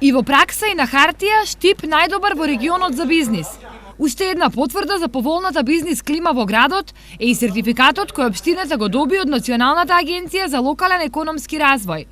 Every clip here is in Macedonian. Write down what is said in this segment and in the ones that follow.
И во пракса и на хартија, Штип најдобар во регионот за бизнис. Уште една потврда за поволната бизнис клима во градот е и сертификатот кој општината го доби од Националната агенција за локален економски развој.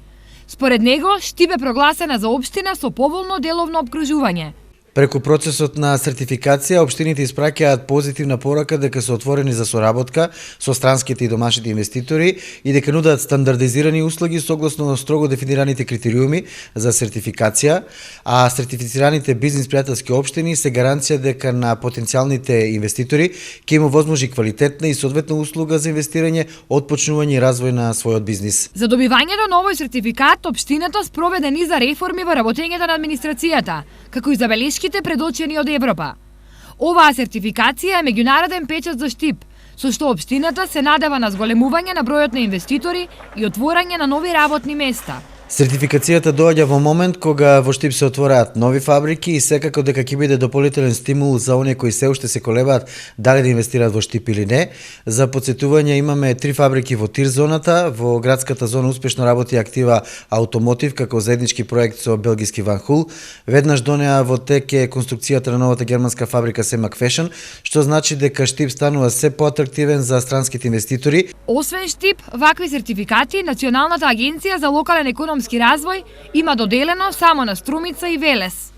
Според него, Штип е прогласена за општина со поволно деловно опкружување. Преку процесот на сертификација, општините испраќаат позитивна порака дека се отворени за соработка со странските и домашните инвеститори и дека нудат стандардизирани услуги согласно строго дефинираните критериуми за сертификација, а сертифицираните бизнис пријателски општини се гаранција дека на потенцијалните инвеститори ќе им овозможи квалитетна и соодветна услуга за инвестирање, отпочнување и развој на својот бизнис. За добивањето на овој сертификат, општината спроведе низа реформи во работењето на администрацијата, како и забелешките предочени од Европа. Оваа сертификација е меѓународен печат за Штип, со што општината се надева на зголемување на бројот на инвеститори и отворање на нови работни места. Сертификацијата доаѓа во момент кога во Штип се отвораат нови фабрики и секако дека ќе биде дополнителен стимул за оние кои се уште се колебаат дали да инвестираат во Штип или не. За потсетување имаме 3 фабрики во Тир зоната, во градската зона успешно работи актива Automotive како заеднички проект со белгиски Ван Хул. Веднаш до неа во тек е конструкцијата на новата германска фабрика Семак Фешн, што значи дека Штип станува се поатрактивен за странските инвеститори. Освен Штип, вакви сертификати Националната агенција за локален економски развој има доделено само на Струмица и Велес.